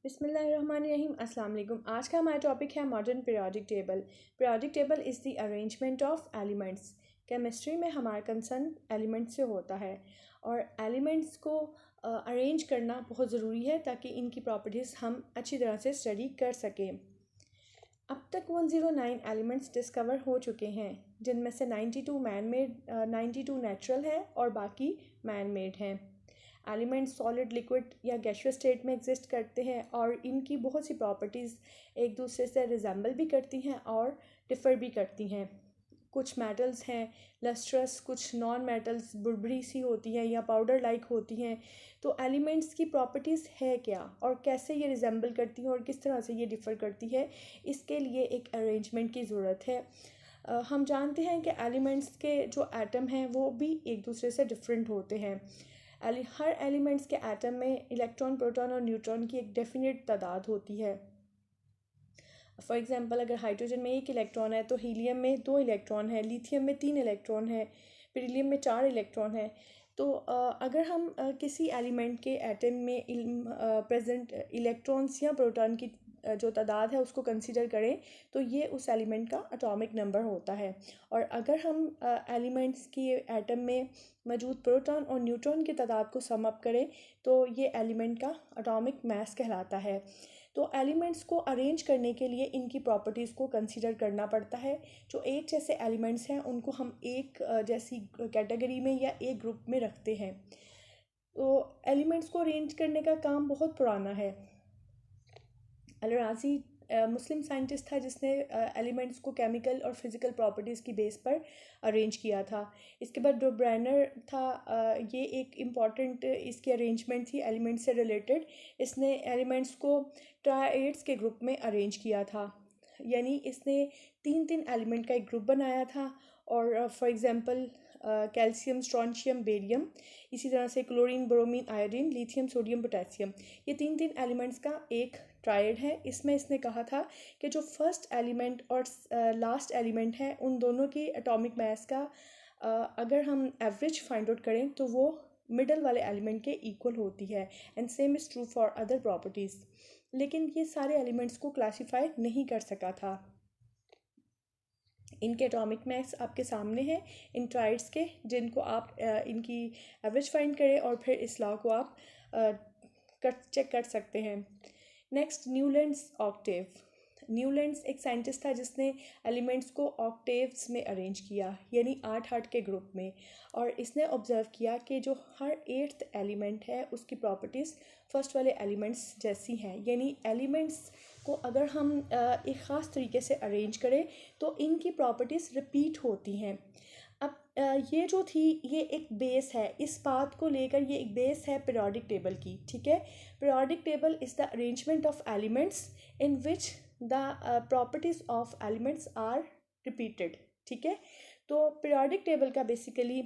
बिस्मिल्लाहिर्रहमानिर्रहीम अस्सलाम वालेकुम। आज का हमारा टॉपिक है modern periodic table. Periodic table is the arrangement of elements. Chemistry में हमारा कंसर्न एलिमेंट्स से होता है और एलिमेंट्स को अरेंज करना बहुत ज़रूरी है ताकि इनकी प्रॉपर्टीज़ हम अच्छी तरह से स्टडी कर सकें। अब तक 109 एलिमेंट्स डिस्कवर हो चुके हैं, जिनमें से 92 मैन मेड, 92 नेचुरल है और बाकी मैन मेड हैं। एलिमेंट्स सॉलिड, लिक्विड या गैसियस स्टेट में एग्जिस्ट करते हैं और इनकी बहुत सी प्रॉपर्टीज़ एक दूसरे से रिजेंबल भी करती हैं और डिफ़र भी करती हैं। कुछ मेटल्स हैं लस्ट्रस, कुछ नॉन मेटल्स बुरबरी सी होती हैं या पाउडर लाइक होती हैं। तो एलिमेंट्स की प्रॉपर्टीज़ है क्या और कैसे ये रिजेंबल करती हैं और किस तरह से ये डिफ़र करती है, इसके लिए एक अरेंजमेंट की ज़रूरत है। हम जानते हैं कि एलिमेंट्स के जो एटम हैं वो भी एक दूसरे से डिफरेंट होते हैं। हर एलिमेंट्स के एटम में इलेक्ट्रॉन, प्रोटॉन और न्यूट्रॉन की एक डेफिनेट तादाद होती है। फॉर एग्जांपल, अगर हाइड्रोजन में 1 इलेक्ट्रॉन है तो हीलियम में 2 इलेक्ट्रॉन है, लिथियम में 3 इलेक्ट्रॉन है, बेरिलियम में 4 इलेक्ट्रॉन है। तो अगर हम किसी एलिमेंट के एटम में प्रेजेंट इलेक्ट्रॉन्स या प्रोटॉन की जो तादाद है उसको कंसीडर करें तो ये उस एलिमेंट का एटॉमिक नंबर होता है। और अगर हम एलिमेंट्स की एटम में मौजूद प्रोटॉन और न्यूट्रॉन की तादाद को सम अप करें तो ये एलिमेंट का एटॉमिक मास कहलाता है। तो एलिमेंट्स को अरेंज करने के लिए इनकी प्रॉपर्टीज़ को कंसीडर करना पड़ता है। जो एक जैसे एलिमेंट्स हैं उनको हम एक जैसी कैटेगरी में या एक ग्रुप में रखते हैं। तो एलिमेंट्स को अरेंज करने का काम बहुत पुराना है। अल-राज़ी मुस्लिम साइंटिस्ट था जिसने एलिमेंट्स को केमिकल और फिज़िकल प्रॉपर्टीज़ की बेस पर अरेंज किया था। इसके बाद डो ब्रेनर था, ये एक इम्पॉर्टेंट इसकी अरेंजमेंट थी एलिमेंट्स से रिलेटेड। इसने एलिमेंट्स को ट्राइड्स के ग्रुप में अरेंज किया था, यानी इसने 3 एलिमेंट का एक ग्रुप बनाया था। और for example calcium, strontium, barium, इसी तरह से chlorine, bromine, iodine, lithium, sodium, potassium, ये 3 एलिमेंट्स का एक ट्रायड है। इसमें इसने कहा था कि जो फर्स्ट एलिमेंट और लास्ट एलिमेंट है उन दोनों की एटॉमिक मास का अगर हम एवरेज फाइंड आउट करें तो वो मिडल वाले एलिमेंट के इक्वल होती है। And same is true for other properties. लेकिन ये सारे एलिमेंट्स को क्लासीफाई नहीं कर सका था। इनके एटॉमिक मास आपके सामने हैं इन ट्राइड्स के, जिनको आप इनकी एवरेज फाइंड करें और फिर इस लॉ को आप चेक कर सकते हैं। Next, Newlands Octave. न्यूलैंड्स एक साइंटिस्ट था जिसने एलिमेंट्स को ऑक्टेव्स में अरेंज किया, यानी 8 के ग्रुप में। और इसने ऑब्ज़र्व किया कि जो हर 8th एलिमेंट है उसकी प्रॉपर्टीज़ फर्स्ट वाले एलिमेंट्स जैसी हैं, यानी एलिमेंट्स को अगर हम एक ख़ास तरीके से अरेंज करें तो इनकी प्रॉपर्टीज़ रिपीट होती हैं। अब ये जो थी ये एक बेस है, इस बात को लेकर ये एक बेस है पीरियोडिक टेबल की, ठीक है। Periodic table is the arrangement of elements in which the properties of elements are repeated, ठीक है। तो पीरियोडिक टेबल का बेसिकली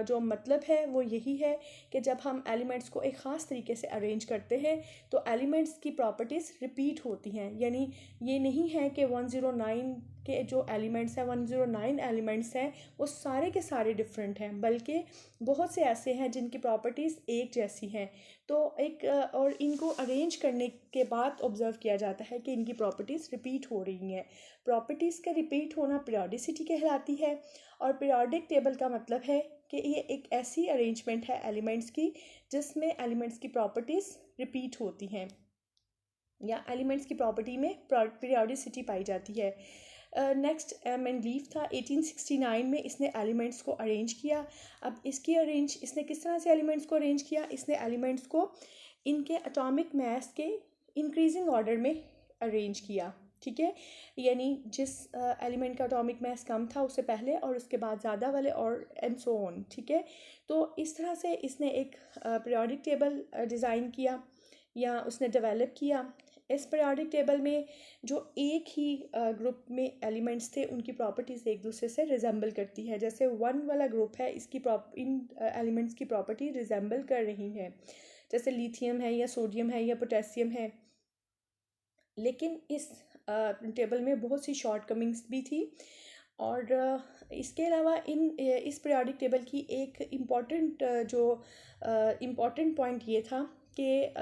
जो मतलब है वो यही है कि जब हम एलिमेंट्स को एक ख़ास तरीके से अरेंज करते हैं तो एलिमेंट्स की प्रॉपर्टीज़ रिपीट होती हैं। यानी ये नहीं है कि 109 के जो एलिमेंट्स हैं, 109 एलिमेंट्स हैं वो सारे के सारे डिफरेंट हैं, बल्कि बहुत से ऐसे हैं जिनकी प्रॉपर्टीज़ एक जैसी हैं। तो एक और इनको अरेंज करने के बाद ऑब्ज़र्व किया जाता है कि इनकी प्रॉपर्टीज़ रिपीट हो रही हैं। प्रॉपर्टीज़ का रिपीट होना पीरियोडिसिटी कहलाती है। और पीरियोडिक टेबल का मतलब है कि ये एक ऐसी अरेंजमेंट है एलिमेंट्स की जिसमें एलिमेंट्स की प्रॉपर्टीज़ रिपीट होती हैं या एलिमेंट्स की प्रॉपर्टी में पीरियोडिसिटी पाई जाती है। नेक्स्ट मेंडलीफ था, 1869 में इसने एलिमेंट्स को अरेंज किया। अब इसने किस तरह से एलिमेंट्स को अरेंज किया? इसने एलिमेंट्स को इनके एटॉमिक मास के इंक्रीजिंग ऑर्डर में अरेंज किया, ठीक है। यानी जिस एलिमेंट का एटॉमिक मास कम था उससे पहले और उसके बाद ज़्यादा वाले और एंड सो ऑन, ठीक है। तो इस तरह से इसने एक पीरियोडिक टेबल डिज़ाइन किया या उसने डेवलप किया। इस पीरियोडिक टेबल में जो एक ही ग्रुप में एलिमेंट्स थे उनकी प्रॉपर्टीज़ एक दूसरे से रिजेंबल करती है। जैसे 1 वाला ग्रुप है, इसकी इन एलिमेंट्स की प्रॉपर्टी रिजेंबल कर रही है, जैसे लिथियम है या सोडियम है या पोटेशियम है। लेकिन इस टेबल में बहुत सी शॉर्ट कमिंग्स भी थी। और इसके अलावा इस पीरियोडिक टेबल की एक इम्पॉर्टेंट पॉइंट ये था कि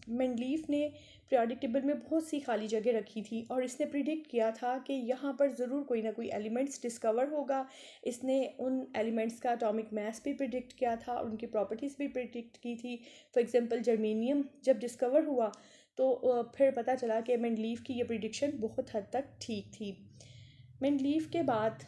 मेंडलीफ ने पीरियोडिक टेबल में बहुत सी खाली जगह रखी थी और इसने प्रिडिक्ट किया था कि यहाँ पर ज़रूर कोई ना कोई एलिमेंट्स डिस्कवर होगा। इसने उन एलिमेंट्स का एटॉमिक मास भी प्रिडिक्ट किया था और उनकी प्रॉपर्टीज़ भी प्रिडिक्ट की थी। फॉर एग्जांपल जर्मेनियम जब डिस्कवर हुआ तो फिर पता चला कि मेंडलीव की ये प्रिडिक्शन बहुत हद तक ठीक थी। मेंडलीव के बाद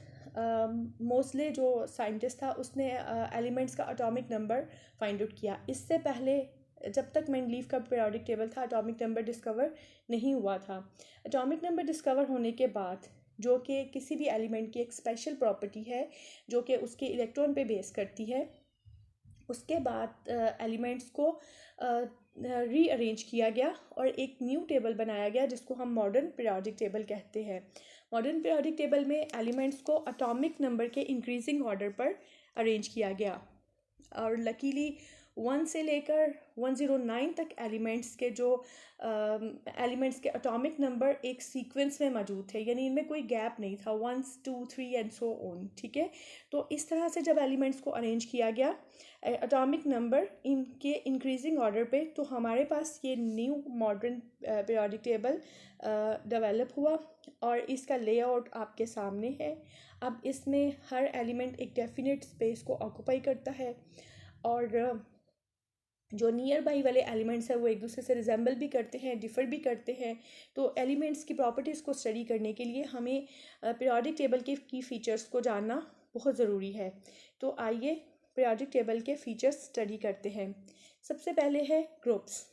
मोस्ले जो साइंटिस्ट था उसने एलिमेंट्स का एटॉमिक नंबर फाइंड आउट किया। इससे पहले जब तक मेंडलीव का पीरियोडिक टेबल था एटॉमिक नंबर डिस्कवर नहीं हुआ था। एटॉमिक नंबर डिस्कवर होने के बाद जो कि किसी भी एलिमेंट की एक स्पेशल प्रॉपर्टी है जो कि उसके इलेक्ट्रॉन पे बेस करती है, उसके बाद एलिमेंट्स को रीअरेंज किया गया और एक न्यू टेबल बनाया गया जिसको हम मॉडर्न पीरियोडिक टेबल कहते हैं। मॉडर्न पीरियोडिक टेबल में एलिमेंट्स को एटॉमिक नंबर के इंक्रीजिंग ऑर्डर पर अरेंज किया गया और लकीली 1 से लेकर 109 तक एलिमेंट्स के एटॉमिक नंबर एक सीक्वेंस में मौजूद थे, यानी इनमें कोई गैप नहीं था, 1 2 3 एंड सो ऑन। ठीक है, तो इस तरह से जब एलिमेंट्स को अरेंज किया गया एटॉमिक नंबर इनके इंक्रीजिंग ऑर्डर पे, तो हमारे पास ये new modern periodic table develop हुआ और इसका लेआउट आपके सामने है। अब इसमें हर एलिमेंट एक डेफिनेट स्पेस को ऑक्यूपाई करता है और जो नियर बाई वाले एलिमेंट्स हैं वो एक दूसरे से रिजेंबल भी करते हैं, डिफ़र भी करते हैं। तो एलिमेंट्स की प्रॉपर्टीज़ को स्टडी करने के लिए हमें पीरियोडिक टेबल के की फ़ीचर्स को जानना बहुत ज़रूरी है। तो आइए पीरियोडिक टेबल के फ़ीचर्स स्टडी करते हैं। सबसे पहले है ग्रुप्स।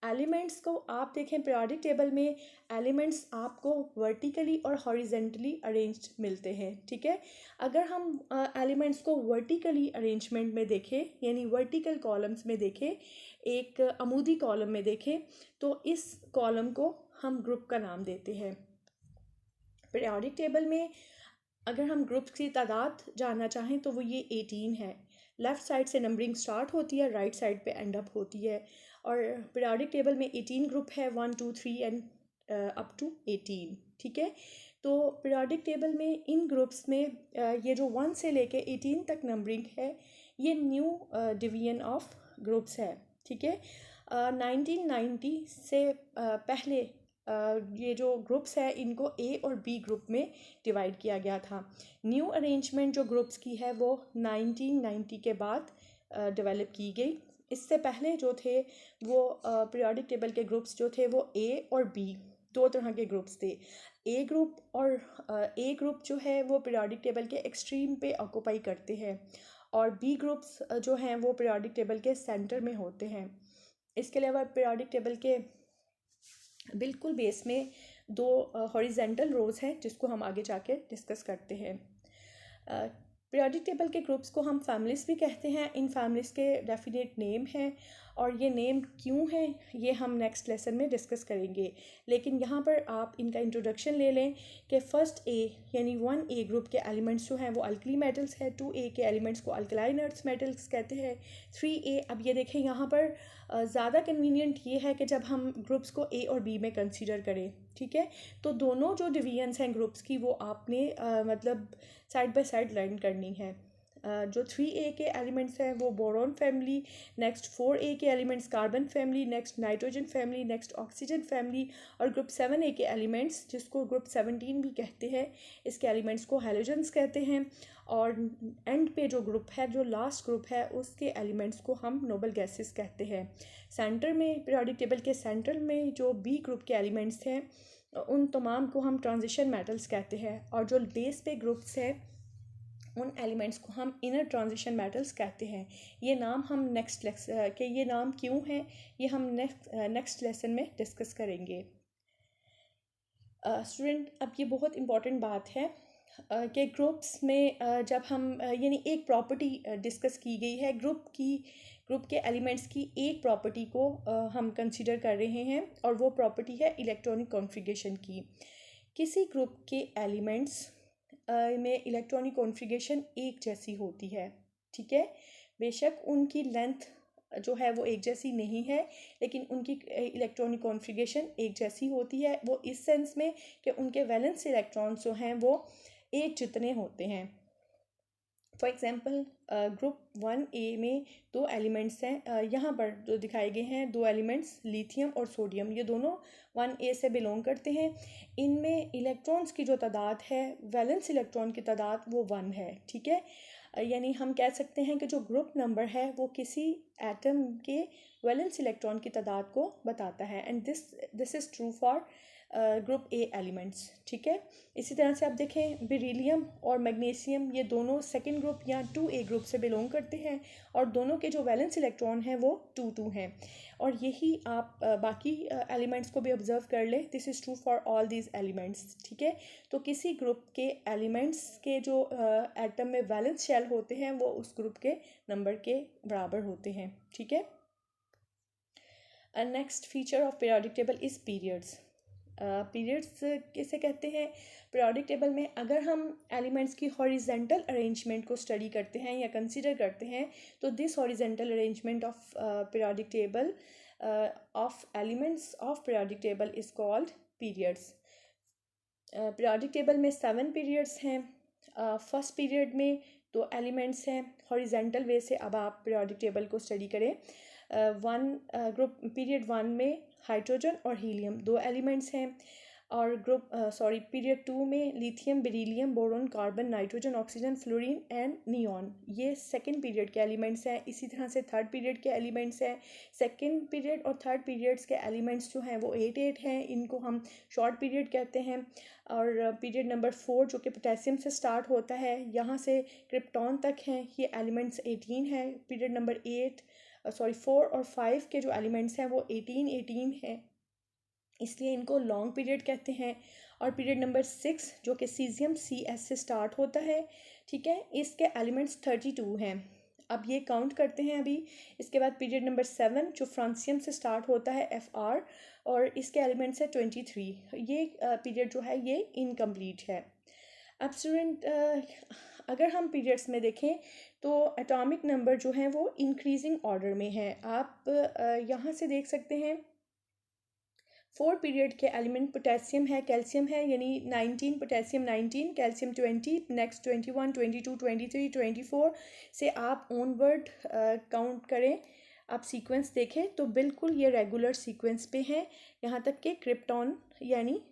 एलिमेंट्स को आप देखें पीरियोडिक टेबल में एलिमेंट्स आपको वर्टिकली और हॉरिजेंटली अरेंज्ड मिलते हैं। ठीक है, अगर हम एलिमेंट्स को वर्टिकली अरेंजमेंट में देखें यानी वर्टिकल कॉलम्स में देखें, एक अमूदी कॉलम में देखें, तो इस कॉलम को हम ग्रुप का नाम देते हैं। पीरियोडिक टेबल में अगर हम ग्रुप्स की तादाद जानना चाहें तो वो ये 18 है। लेफ़्ट साइड से नंबरिंग स्टार्ट होती है, राइट साइड पे एंड अप होती है और पीरियोडिक टेबल में 18 ग्रुप है, 1 2 3 एंड अप टू 18। ठीक है, तो पीरियोडिक टेबल में इन ग्रुप्स में ये जो 1 से लेके 18 तक नंबरिंग है ये न्यू डिवीजन ऑफ ग्रुप्स है। ठीक है, 1990 से पहले ये जो ग्रुप्स है इनको ए और बी ग्रुप में डिवाइड किया गया था। न्यू अरेंजमेंट जो ग्रुप्स की है वो 1990 के बाद डेवलप की गई। इससे पहले जो थे वो पीरियोडिक टेबल के ग्रुप्स जो थे वो ए और बी दो तरह के ग्रुप्स थे। ए ग्रुप जो है वो पीरियोडिक टेबल के एक्सट्रीम पे ऑक्यूपाई करते हैं और बी ग्रुप्स जो हैं वो पीरियोडिक टेबल के सेंटर में होते हैं। इसके अलावा पीरियोडिक टेबल के बिल्कुल बेस में दो हॉरिजेंटल रोज़ हैं जिसको हम आगे जाके डिस्कस करते हैं। पीरियोडिक टेबल के ग्रुप्स को हम फैमिलीज़ भी कहते हैं। इन फैमिलीज़ के डेफिनेट नेम हैं और ये नेम क्यों हैं ये हम नेक्स्ट लेसन में डिस्कस करेंगे, लेकिन यहाँ पर आप इनका इंट्रोडक्शन ले लें कि फ़र्स्ट ए यानी 1A ग्रुप के एलिमेंट्स जो हैं वो अल्कली मेटल्स है, 2A के एलिमेंट्स को अल्कलाइन अर्थ मेटल्स कहते हैं, 3A अब ये देखें यहाँ पर ज़्यादा कन्वीनियंट ये है कि जब हम ग्रुप्स को ए और बी में कंसीडर करें। ठीक है, तो दोनों जो डिवीजन्स हैं ग्रुप्स की वो आपने मतलब साइड बाय साइड लर्न करनी है। जो 3A के एलिमेंट्स हैं वो बोरॉन फैमिली, नेक्स्ट 4A के elements carbon family, next nitrogen family, next oxygen family और ग्रुप 7A के एलिमेंट्स जिसको ग्रुप 17 भी कहते हैं, इसके एलिमेंट्स को हैलोजन्स कहते हैं और एंड पे जो ग्रुप है जो लास्ट ग्रुप है उसके एलिमेंट्स को हम नोबल गैसेस कहते हैं। सेंटर में पीरियोडिक टेबल के सेंटर में जो बी ग्रुप के एलिमेंट्स हैं उन तमाम को हम ट्रांजिशन मेटल्स कहते हैं और जो बेस पे ग्रुप्स हैं उन एलिमेंट्स को हम इनर ट्रांजिशन मेटल्स कहते हैं। ये नाम हम ये नाम क्यों हैं ये हम नेक्स्ट लेसन में डिस्कस करेंगे। स्टूडेंट अब ये बहुत इम्पॉर्टेंट बात है कि ग्रुप्स में जब हम यानी एक प्रॉपर्टी डिस्कस की गई है ग्रुप के एलिमेंट्स की एक प्रॉपर्टी को हम कंसीडर कर रहे हैं और वो प्रॉपर्टी है इलेक्ट्रॉनिक कॉन्फ़िगरेशन की। किसी ग्रुप के एलिमेंट्स में इलेक्ट्रॉनिक कॉन्फ़िगरेशन एक जैसी होती है। ठीक है, बेशक उनकी लेंथ जो है वो एक जैसी नहीं है लेकिन उनकी इलेक्ट्रॉनिक कॉन्फ़िगरेशन एक जैसी होती है। वो इस सेंस में कि उनके वैलेंस इलेक्ट्रॉन्स जो हैं वो एक जितने होते हैं। फॉर एग्ज़ाम्पल ग्रुप 1A में दो एलिमेंट्स हैं, यहाँ पर जो दिखाए गए हैं दो एलिमेंट्स लिथियम और सोडियम, ये दोनों 1A से बिलोंग करते हैं। इनमें इलेक्ट्रॉन्स की जो तादाद है, वैलेंस इलेक्ट्रॉन की तादाद वो 1 है, ठीक है। यानी हम कह सकते हैं कि जो ग्रुप नंबर है वो किसी एटम के वैलेंस इलेक्ट्रॉन की तादाद को बताता है, and this is true for group A elements, ठीक है। इसी तरह से आप देखें बेरिलियम और मैग्नीशियम, ये दोनों सेकंड ग्रुप या 2A ग्रुप से बिलोंग करते हैं और दोनों के जो वैलेंस इलेक्ट्रॉन हैं वो 2 हैं। और यही आप बाकी एलिमेंट्स को भी ऑब्जर्व कर ले, this is true for all these elements, ठीक है। तो किसी ग्रुप के एलिमेंट्स के जो एटम में वैलेंस शेल होते हैं वो उस ग्रुप के नंबर के बराबर होते हैं, ठीक है। Next feature of periodic table is periods. Periods किसे कहते हैं? पीरियोडिक टेबल में अगर हम एलिमेंट्स की हॉरिजेंटल अरेंजमेंट को स्टडी करते हैं या कंसीडर करते हैं, तो this horizontal arrangement of periodic table of elements of periodic table is called periods. Periodic table में 7 पीरियड्स हैं। फर्स्ट पीरियड में दो एलिमेंट्स हैं हॉरिजेंटल वे से। अब आप पीरियोडिक टेबल को स्टडी करें, ग्रुप पीरियड 1 में हाइड्रोजन और हीलियम दो एलिमेंट्स हैं, और पीरियड 2 में lithium, beryllium, boron, carbon, nitrogen, oxygen, fluorine and neon, ये सेकंड पीरियड के एलिमेंट्स हैं। इसी तरह से थर्ड पीरियड के एलिमेंट्स हैं। सेकंड पीरियड और थर्ड पीरियड्स के एलिमेंट्स जो हैं वो 8 हैं, इनको हम शॉर्ट पीरियड कहते हैं। और पीरियड नंबर 4 जो कि पोटेशियम से स्टार्ट होता है, यहाँ से क्रिप्टॉन तक हैं, ये एलिमेंट्स 18 हैं। पीरियड नंबर 4 और 5 के जो एलिमेंट्स हैं वो 18 हैं, इसलिए इनको लॉन्ग पीरियड कहते हैं। और पीरियड नंबर 6 जो कि सीजियम CS से स्टार्ट होता है, ठीक है, इसके एलिमेंट्स 32 हैं। अब ये काउंट करते हैं अभी। इसके बाद पीरियड नंबर 7 जो फ्रांसियम से स्टार्ट होता है, FR, और इसके एलिमेंट्स है 23। ये पीरियड जो है ये इनकम्प्लीट है। अब स्टूडेंट, अगर हम पीरियड्स में देखें तो एटॉमिक नंबर जो हैं वो इंक्रीजिंग ऑर्डर में है। आप यहाँ से देख सकते हैं 4 पीरियड के एलिमेंट पोटेशियम है, कैल्शियम है, यानी 19, पोटेशियम 19, कैल्शियम 20, नेक्स्ट 21, 22, 23, 24 से आप ऑनवर्ड काउंट करें। आप सीक्वेंस देखें तो बिल्कुल ये रेगुलर सीक्वेंस पे हैं, यहाँ तक कि क्रिप्टॉन, यानी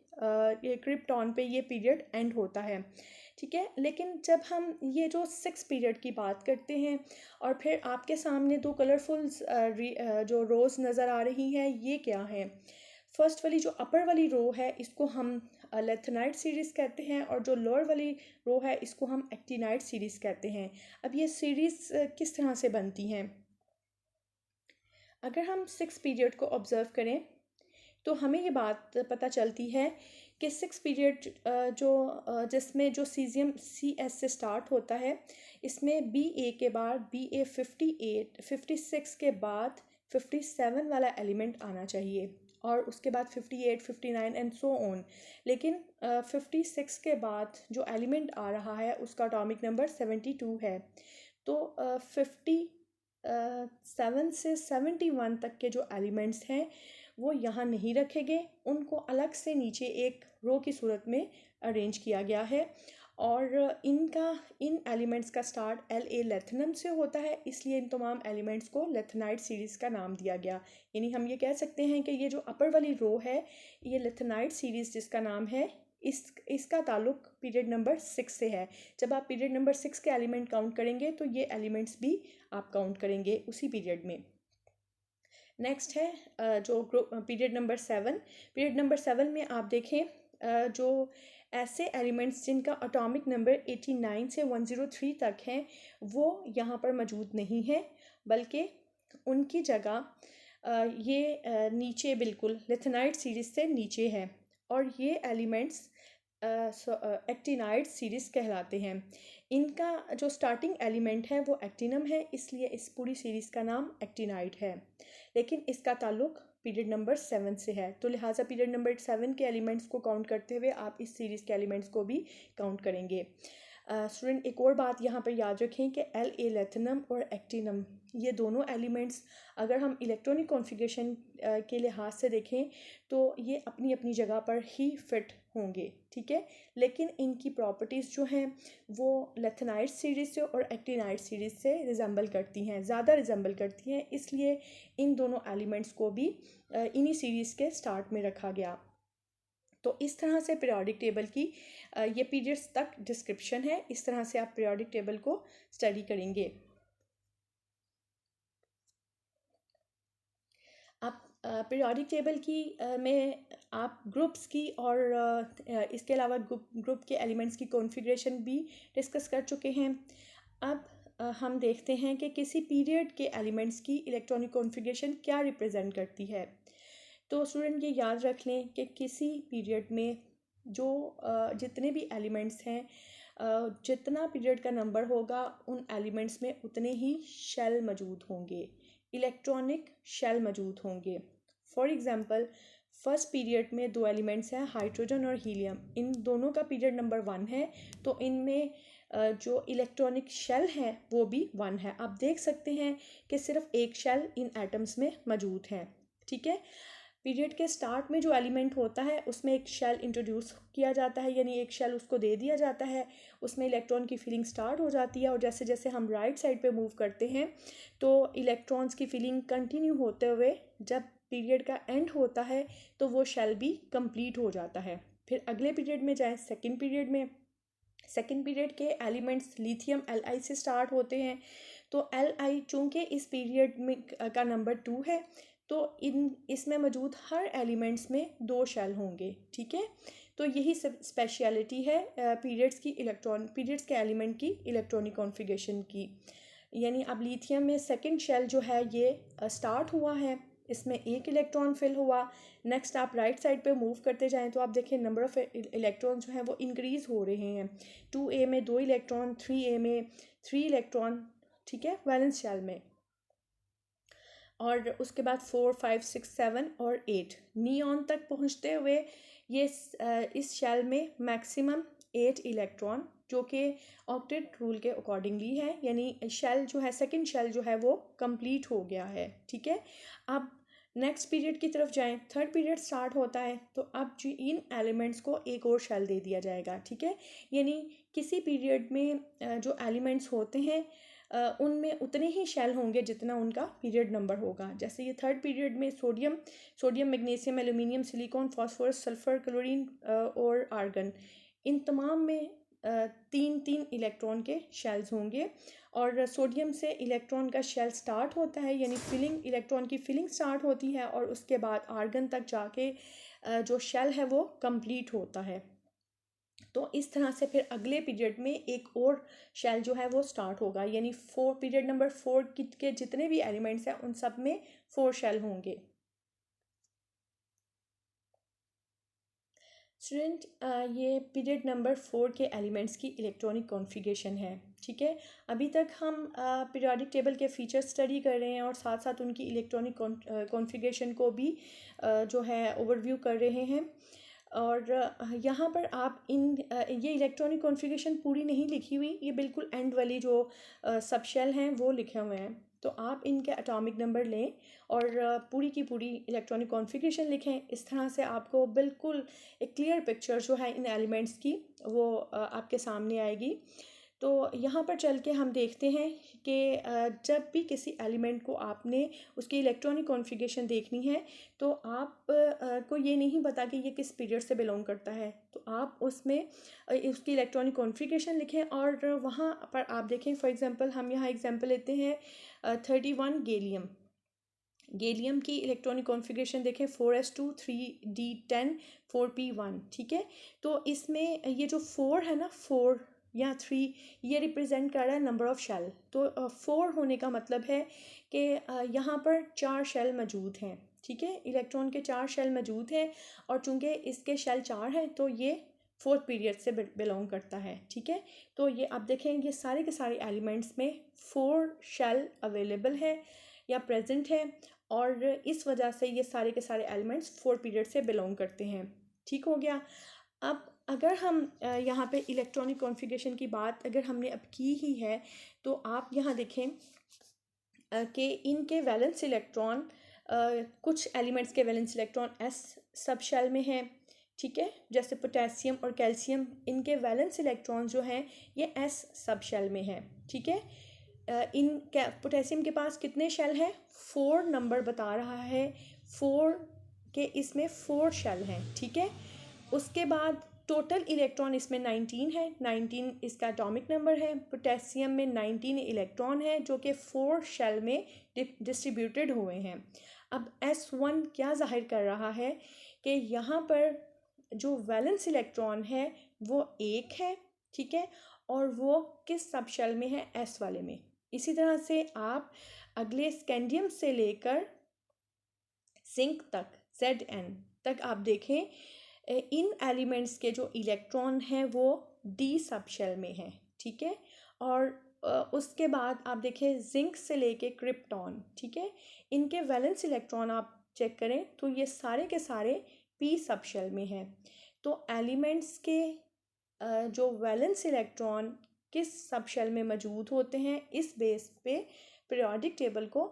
ये क्रिप्टॉन पे ये पीरियड एंड होता है, ठीक है। लेकिन जब हम ये जो 6 पीरियड की बात करते हैं और फिर आपके सामने दो कलरफुल जो रोज़ नज़र आ रही हैं, ये क्या हैं? फर्स्ट वाली जो अपर वाली रो है इसको हम लेथनाइट सीरीज़ कहते हैं, और जो लोअर वाली रो है इसको हम एक्टिनाइट सीरीज़ कहते हैं। अब ये सीरीज़ किस तरह से बनती हैं? अगर हम 6 पीरियड को ऑब्ज़र्व करें तो हमें ये बात पता चलती है कि 6 पीरियड जिसमें जो सीजियम CS से स्टार्ट होता है, इसमें BA के बाद BA 58, 56 के बाद 57 वाला एलिमेंट आना चाहिए, और उसके बाद 58, 59 एंड सो ऑन। लेकिन 56 के बाद जो एलिमेंट आ रहा है उसका एटॉमिक नंबर 72 है। तो 57 से 71 तक के जो एलिमेंट्स हैं वो यहाँ नहीं रखे गए, उनको अलग से नीचे एक रो की सूरत में अरेंज किया गया है। और इन एलिमेंट्स का स्टार्ट La लेथनम से होता है, इसलिए इन तमाम एलिमेंट्स को लेथनाइट सीरीज़ का नाम दिया गया। यानी हम ये कह सकते हैं कि ये जो अपर वाली रो है ये लेथनाइट सीरीज़ जिसका नाम है, इसका ताल्लुक पीरियड नंबर 6 से है। जब आप पीरियड नंबर 6 के एलिमेंट काउंट करेंगे तो ये एलिमेंट्स भी आप काउंट करेंगे उसी पीरियड में। नेक्स्ट है जो पीरियड नंबर 7। पीरियड नंबर 7 में आप देखें जो ऐसे एलिमेंट्स जिनका एटॉमिक नंबर 89 से 103 तक हैं वो यहाँ पर मौजूद नहीं है, बल्कि उनकी जगह ये नीचे बिल्कुल लिथनाइट सीरीज़ से नीचे है, और ये एलिमेंट्स एक्टिनाइट सीरीज़ कहलाते हैं। इनका जो स्टार्टिंग एलिमेंट है वो एक्टिनम है, इसलिए इस पूरी सीरीज़ का नाम एक्टिनाइट है। लेकिन इसका ताल्लुक पीरियड नंबर 7 से है, तो लिहाजा पीरियड नंबर 7 के एलिमेंट्स को काउंट करते हुए आप इस सीरीज़ के एलिमेंट्स को भी काउंट करेंगे। स्टूडेंट एक और बात यहाँ पर याद रखें कि L-A-लैथिनम और एक्टिनम ये दोनों एलिमेंट्स अगर हम इलेक्ट्रॉनिक कॉन्फ़िगरेशन के लिहाज से देखें तो ये अपनी अपनी जगह पर ही फिट होंगे, ठीक है। लेकिन इनकी प्रॉपर्टीज़ जो हैं वो लैथिनाइड सीरीज़ से और एक्टिनाइड सीरीज़ से रिजेंबल करती हैं, ज़्यादा रिजेंबल करती हैं, इसलिए इन दोनों एलिमेंट्स को भी इन्हीं सीरीज़ के स्टार्ट में रखा गया। तो इस तरह से पीरियोडिक टेबल की ये पीरियड्स तक डिस्क्रिप्शन है, इस तरह से आप पीरियोडिक टेबल को स्टडी करेंगे। आप पीरियोडिक टेबल की में आप ग्रुप्स की और इसके अलावा ग्रुप के एलिमेंट्स की कॉन्फ़िगरेशन भी डिस्कस कर चुके हैं। अब हम देखते हैं कि किसी पीरियड के एलिमेंट्स की इलेक्ट्रॉनिक कॉन्फ़िगरेशन क्या रिप्रेजेंट करती है। तो स्टूडेंट ये याद रख लें कि किसी पीरियड में जो जितने भी एलिमेंट्स हैं, जितना पीरियड का नंबर होगा उन एलिमेंट्स में उतने ही शेल मौजूद होंगे, इलेक्ट्रॉनिक शेल मौजूद होंगे। फॉर एग्ज़ाम्पल फर्स्ट पीरियड में दो एलिमेंट्स हैं, हाइड्रोजन और हीलियम, इन दोनों का पीरियड नंबर 1 है, तो इनमें जो इलेक्ट्रॉनिक शेल है वो भी 1 है। आप देख सकते हैं कि सिर्फ एक शेल इन एटम्स में मौजूद है, ठीक है। पीरियड के स्टार्ट में जो एलिमेंट होता है उसमें एक शेल इंट्रोड्यूस किया जाता है, यानी एक शेल उसको दे दिया जाता है, उसमें इलेक्ट्रॉन की फिलिंग स्टार्ट हो जाती है, और जैसे जैसे हम राइट साइड पे मूव करते हैं तो इलेक्ट्रॉन्स की फिलिंग कंटिन्यू होते हुए जब पीरियड का एंड होता है तो वो शेल भी कंप्लीट हो जाता है। फिर अगले पीरियड में जाएँ, सेकेंड पीरियड में, सेकेंड पीरियड के एलिमेंट्स लिथियम Li से स्टार्ट होते हैं, तो Li चूँकि इस पीरियड में का नंबर 2 है तो इसमें मौजूद हर एलिमेंट्स में 2 शेल होंगे, ठीक है। तो यही सब स्पेशलिटी है पीरियड्स के एलिमेंट की इलेक्ट्रॉनिक कॉन्फ़िगरेशन की। यानी अब लिथियम में सेकंड शेल जो है ये स्टार्ट हुआ है, इसमें एक इलेक्ट्रॉन फिल हुआ। नेक्स्ट आप राइट साइड पे मूव करते जाएं तो आप देखें नंबर ऑफ़ इलेक्ट्रॉन जो हैं वो इंक्रीज़ हो रहे हैं। 2a में 2 इलेक्ट्रॉन, 3a में 3 इलेक्ट्रॉन, ठीक है, वैलेंस शेल में। और उसके बाद 4, 5, 6, 7 और 8 नियॉन तक पहुंचते हुए ये इस शेल में मैक्सिमम 8 इलेक्ट्रॉन, जो कि ऑक्टेट रूल के अकॉर्डिंगली है, यानी शेल जो है सेकंड शेल जो है वो कंप्लीट हो गया है, ठीक है। अब नेक्स्ट पीरियड की तरफ जाएं, थर्ड पीरियड स्टार्ट होता है तो अब जो इन एलिमेंट्स को एक और शेल दे दिया जाएगा, ठीक है। यानी किसी पीरियड में जो एलिमेंट्स होते हैं उनमें उतने ही शेल होंगे जितना उनका पीरियड नंबर होगा। जैसे ये थर्ड पीरियड में sodium magnesium aluminium silicon phosphorus sulphur chlorine और आर्गन, इन तमाम में 3-3 इलेक्ट्रॉन के शेल्स होंगे। और सोडियम से इलेक्ट्रॉन का शेल स्टार्ट होता है, यानी फिलिंग, इलेक्ट्रॉन की फिलिंग स्टार्ट होती है, और उसके बाद आर्गन तक जाके जो शेल है वो कंप्लीट होता है। तो इस तरह से फिर अगले पीरियड में एक और शेल जो है वो स्टार्ट होगा, यानी पीरियड नंबर 4 के जितने भी एलिमेंट्स हैं उन सब में 4 शेल होंगे। स्टूडेंट ये पीरियड नंबर 4 के एलिमेंट्स की इलेक्ट्रॉनिक कॉन्फ़िगरेशन है, ठीक है। अभी तक हम पीरियोडिक टेबल के फीचर्स स्टडी कर रहे हैं और साथ साथ उनकी इलेक्ट्रॉनिक कॉन्फ़िगरेशन को भी जो है ओवरव्यू कर रहे हैं। और यहाँ पर आप ये इलेक्ट्रॉनिक कॉन्फ़िगरेशन पूरी नहीं लिखी हुई, ये बिल्कुल एंड वाली जो सब शेल हैं वो लिखे हुए हैं। तो आप इनके एटॉमिक नंबर लें और पूरी की पूरी इलेक्ट्रॉनिक कॉन्फ़िगरेशन लिखें। इस तरह से आपको बिल्कुल एक क्लियर पिक्चर जो है इन एलिमेंट्स की वो आपके सामने आएगी। तो यहाँ पर चल के हम देखते हैं कि जब भी किसी एलिमेंट को आपने उसकी इलेक्ट्रॉनिक कॉन्फ़िगरेशन देखनी है तो आप को ये नहीं पता कि ये किस पीरियड से बिलोंग करता है, तो आप उसमें उसकी इलेक्ट्रॉनिक कॉन्फ़िगरेशन लिखें और वहाँ पर आप देखें। फॉर एग्ज़ाम्पल हम यहाँ एग्ज़ाम्पल लेते हैं 31 गैलियम की इलेक्ट्रॉनिक कॉन्फ़िगरेशन देखें 4s2 3d10 4p1, ठीक है। तो इसमें ये जो 4 है ना, 4 या 3, ये रिप्रेजेंट कर रहा है नंबर ऑफ़ शेल। तो 4 होने का मतलब है कि यहाँ पर 4 शेल मौजूद हैं, ठीक है, इलेक्ट्रॉन के 4 शेल मौजूद हैं, और चूँकि इसके शेल 4 हैं तो ये 4th पीरियड से बिलोंग करता है, ठीक है। तो ये आप देखें ये सारे के सारे एलिमेंट्स में 4 शेल अवेलेबल है या प्रेजेंट है, और इस वजह से ये सारे के सारे एलिमेंट्स 4 पीरियड से बिलोंग करते हैं, ठीक हो गया। अब अगर हम यहाँ पे इलेक्ट्रॉनिक कॉन्फ़िगरेशन की बात अगर हमने अब की ही है, तो आप यहाँ देखें कि इनके वैलेंस इलेक्ट्रॉन, कुछ एलिमेंट्स के valence electron s sub shell में हैं, ठीक है। जैसे पोटेशियम और कैल्शियम, इनके वैलेंस इलेक्ट्रॉन जो हैं ये एस सब शेल में हैं, ठीक है। पोटेशियम के पास कितने शेल हैं? 4 नंबर बता रहा है, 4 के इसमें 4 शेल हैं, ठीक है। उसके बाद टोटल इलेक्ट्रॉन इसमें 19 है, 19 इसका एटॉमिक नंबर है। पोटेशियम में 19 इलेक्ट्रॉन है जो कि 4 शेल में डिस्ट्रीब्यूटेड हुए हैं। अब S1 क्या जाहिर कर रहा है कि यहाँ पर जो वैलेंस इलेक्ट्रॉन है वो 1 है, ठीक है, और वो किस सब शेल में है? S वाले में। इसी तरह से आप अगले स्कैंडियम से लेकर जिंक तक Zn तक आप देखें, इन एलिमेंट्स के जो इलेक्ट्रॉन हैं वो डी सब शेल में हैं, ठीक है। और उसके बाद आप देखें जिंक से लेके क्रिप्टॉन, ठीक है, इनके वैलेंस इलेक्ट्रॉन आप चेक करें तो ये सारे के सारे पी सब शेल में हैं। तो एलिमेंट्स के जो वैलेंस इलेक्ट्रॉन किस सब शेल में मौजूद होते हैं, इस बेस पे पीरियोडिक टेबल को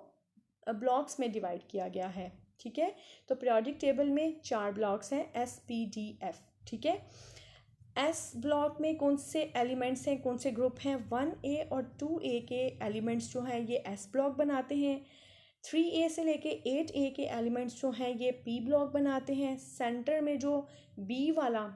ब्लॉक्स में डिवाइड किया गया है, ठीक है। तो पीरियोडिक टेबल में 4 ब्लॉक्स हैं, S, P, D, F, ठीक है। एस ब्लॉक में कौन से एलिमेंट्स हैं, कौन से ग्रुप हैं? 1A और 2A के एलिमेंट्स जो हैं ये एस ब्लॉक बनाते हैं। 3A से लेके 8A के एलिमेंट्स जो हैं ये पी ब्लॉक बनाते हैं। सेंटर में जो बी वाला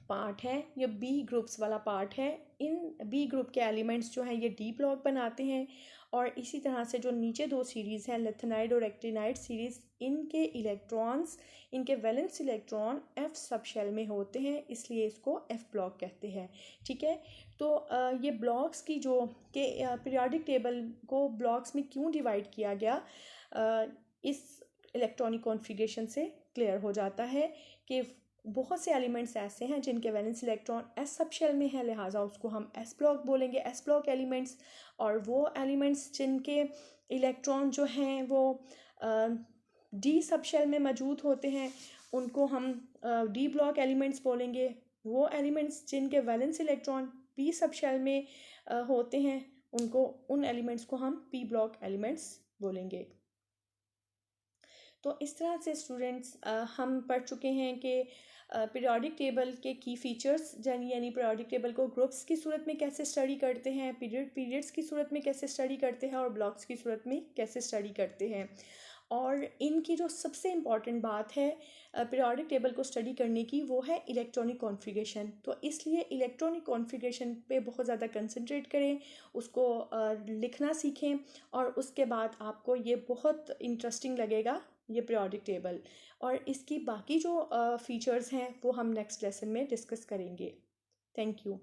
पार्ट है, ये बी ग्रुप्स वाला पार्ट है, इन बी ग्रुप के एलिमेंट्स जो हैं ये डी ब्लॉक बनाते हैं। और इसी तरह से जो नीचे 2 सीरीज़ हैं, लिथेनाइड और एक्टिनाइड सीरीज़, इनके इलेक्ट्रॉन्स, इनके valence electron f sub shell में होते हैं, इसलिए इसको एफ ब्लॉक कहते हैं, ठीक है। तो ये ब्लॉक्स की जो कि पीरियोडिक टेबल को ब्लॉक्स में क्यों डिवाइड किया गया, इस इलेक्ट्रॉनिक कॉन्फ़िगरेशन से क्लियर हो जाता है कि बहुत से एलिमेंट्स ऐसे हैं जिनके valence electron s sub shell में है, लिहाजा उसको हम एस ब्लॉक बोलेंगे, एस ब्लॉक एलिमेंट्स। और वो एलिमेंट्स जिनके इलेक्ट्रॉन जो हैं वो डी सब शेल में मौजूद होते हैं, उनको हम डी ब्लॉक एलिमेंट्स बोलेंगे। वो एलिमेंट्स जिनके valence electron p sub shell में होते हैं, उन एलिमेंट्स को हम पी ब्लॉक एलिमेंट्स बोलेंगे। तो इस तरह से स्टूडेंट्स हम पढ़ चुके हैं कि पीरियोडिक टेबल के की फ़ीचर्स, यानी पीरियोडिक टेबल को ग्रुप्स की सूरत में कैसे स्टडी करते हैं, पीरियड्स की सूरत में कैसे स्टडी करते हैं, और ब्लॉक्स की सूरत में कैसे स्टडी करते हैं। और इनकी जो सबसे इम्पॉर्टेंट बात है पीरियोडिक टेबल को स्टडी करने की, वो है इलेक्ट्रॉनिक कॉन्फ़िगरेशन। तो इसलिए इलेक्ट्रॉनिक कॉन्फ़िगरेशन पे बहुत ज़्यादा कंसंट्रेट करें, उसको लिखना सीखें, और उसके बाद आपको ये बहुत इंटरेस्टिंग लगेगा ये पीरियोडिक टेबल। और इसकी बाकी जो फ़ीचर्स हैं वो हम नेक्स्ट लेसन में डिस्कस करेंगे। Thank you.